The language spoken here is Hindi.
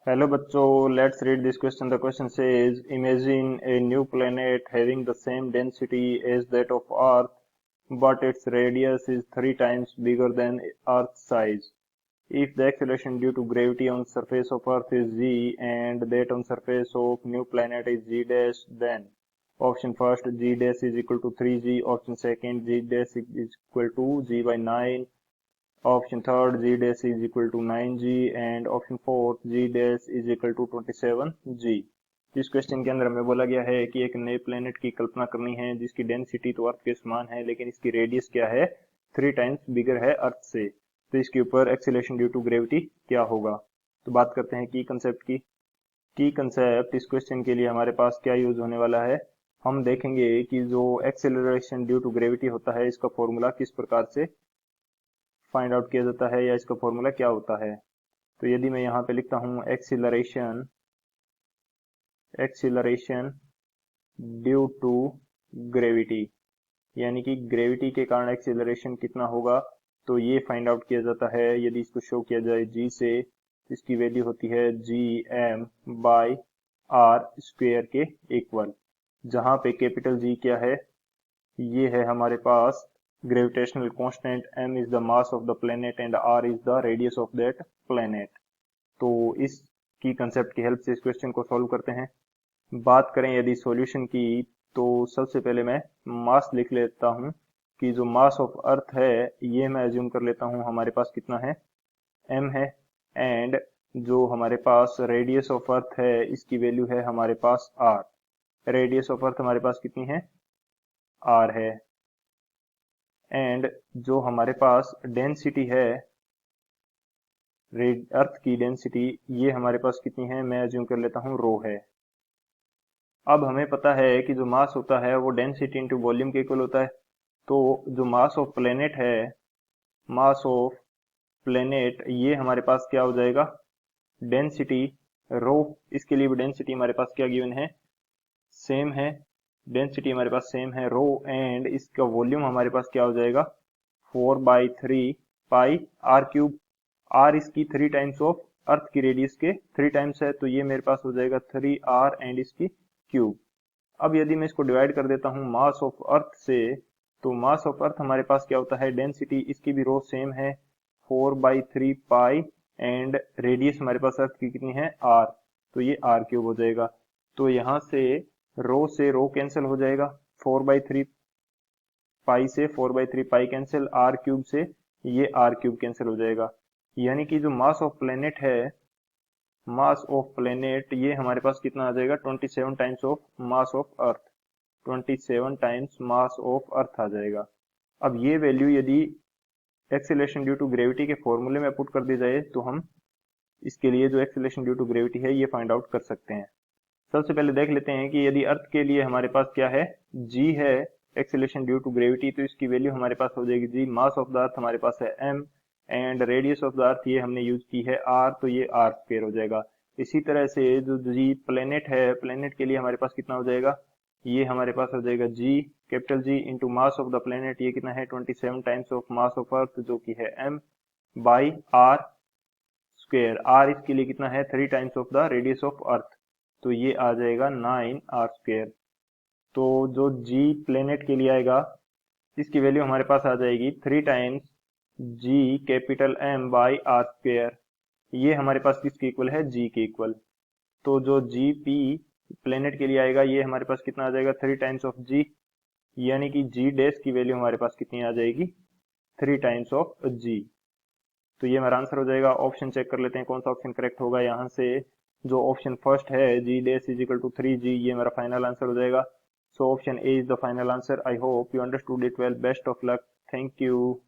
Hello बच्चों, let's read this question. The question says, imagine a new planet having the same density as that of Earth, but its radius is 3 times bigger than Earth's size. If the acceleration due to gravity on surface of Earth is g and that on surface of new planet is g dash, then option first g dash is equal to 3g, option second g dash is equal to g by 9, option third g dash is equal to 9g and option fourth g dash is equal to 27g। इस क्वेश्चन के अंदर हमें बोला गया है कि एक नए प्लेनेट की कल्पना करनी है जिसकी डेंसिटी तो अर्थ के समान है लेकिन इसकी रेडियस क्या है, 3 टाइम्स बिगर है अर्थ से। तो इसके ऊपर एक्सीलरेशन ड्यू टू ग्रेविटी क्या होगा। तो बात करते हैं की कंसेप्ट की। की कंसेप्ट इस क्वेश्चन के लिए हमारे पास क्या यूज होने वाला है। हम देखेंगे कि जो एक्सीलरेशन ड्यू टू ग्रेविटी होता है इसका फॉर्मूला किस प्रकार से फाइंड आउट किया जाता है या इसका फॉर्मूला क्या होता है। तो यदि मैं यहाँ पे लिखता हूँ एक्सीलरेशन ड्यू टू ग्रेविटी, यानी कि ग्रेविटी के कारण एक्सीलरेशन कितना होगा, तो ये फाइंड आउट किया जाता है यदि इसको शो किया जाए जी से। इसकी वैल्यू होती है G M by R square के इक्वल, जहाँ पे कैपिटल जी क्या है, ये है हमारे पास gravitational constant, m is the mass of the planet and r is the radius of that planet। तो इसकी कंसेप्ट की हेल्प से इस क्वेश्चन को सॉल्व करते हैं। बात करें यदि सॉल्यूशन की, तो सबसे पहले मैं मास लिख लेता हूं कि जो मास ऑफ अर्थ है ये मैं एज्यूम कर लेता हूं हमारे पास कितना है, m है, एंड जो हमारे पास रेडियस ऑफ अर्थ है इसकी वैल्यू है हमारे पास r। रेडियस ऑफ अर्थ हमारे पास कितनी है, r है, एंड जो हमारे पास डेंसिटी है अर्थ की डेंसिटी ये हमारे पास कितनी है, मैं अज्यूम कर लेता हूं रो है। अब हमें पता है कि जो मास होता है वो डेंसिटी इंटू वॉल्यूम के इक्वल होता है। तो जो मास ऑफ प्लेनेट है, मास ऑफ प्लेनेट ये हमारे पास क्या हो जाएगा, डेंसिटी रो। इसके लिए भी डेंसिटी हमारे पास क्या गिवन है, सेम है, डेंसिटी हमारे पास सेम है रो, एंड इसका वॉल्यूम हमारे पास क्या हो जाएगा 4/3 पाई आर क्यूब। आर इसकी 3 टाइम्स ऑफ अर्थ की रेडियस के 3 टाइम्स है, तो ये मेरे पास हो जाएगा 3r एंड इसकी क्यूब। अब यदि मैं इसको डिवाइड कर देता हूँ मास ऑफ अर्थ से, तो मास ऑफ अर्थ हमारे पास क्या होता है, डेंसिटी इसकी भी रो सेम है 4/3 पाई, एंड रेडियस हमारे पास अर्थ की कितनी है r, तो ये r क्यूब हो जाएगा। तो यहाँ से रो कैंसिल हो जाएगा, 4/3 पाई से 4/3 पाई कैंसिल, r क्यूब से ये r क्यूब कैंसिल हो जाएगा। यानी कि जो मास ऑफ प्लेनेट है, मास ऑफ प्लेनेट ये हमारे पास कितना आ जाएगा, 27 times of mass of earth, 27 times mass of earth आ जाएगा। अब ये वैल्यू यदि एक्सीलरेशन ड्यू टू ग्रेविटी के फॉर्मूले में पुट कर दी जाए तो हम इसके लिए जो एक्सीलरेशन ड्यू टू ग्रेविटी है ये फाइंड आउट कर सकते हैं। सबसे पहले देख लेते हैं कि यदि अर्थ के लिए हमारे पास क्या है, जी है एक्सीलरेशन ड्यू टू ग्रेविटी, तो इसकी वैल्यू हमारे पास हो जाएगी जी। मास ऑफ द अर्थ हमारे पास है m, and radius of the earth ये हमने यूज की है r, तो ये r स्क्वायर हो जाएगा। इसी तरह से जो जी प्लेनेट है, प्लेनेट के लिए हमारे पास कितना हो जाएगा, ये हमारे पास हो जाएगा G capital G into mass of the planet, ये कितना है 27 times of mass of earth जो कि है m by r square. r इसके लिए कितना है 3 times of the radius of earth, तो ये आ जाएगा 9r स्क्वायर। तो जो जी प्लेनेट के लिए आएगा इसकी वैल्यू हमारे पास आ जाएगी 3 times G capital M by R square. ये हमारे पास किसके इक्वल है, जी के इक्वल। तो जो जी पी प्लेनेट के लिए आएगा ये हमारे पास कितना आ जाएगा 3 टाइम्स ऑफ जी, यानी कि जी डैश की वैल्यू हमारे पास कितनी आ जाएगी 3 टाइम्स ऑफ जी। तो ये हमारा आंसर हो जाएगा। ऑप्शन चेक कर लेते हैं कौन सा ऑप्शन करेक्ट होगा। यहाँ से जो ऑप्शन फर्स्ट है G dash is equal to 3g, ये मेरा फाइनल आंसर हो जाएगा। So option A is the final answer. I hope you understood it well. Best of luck. Thank you.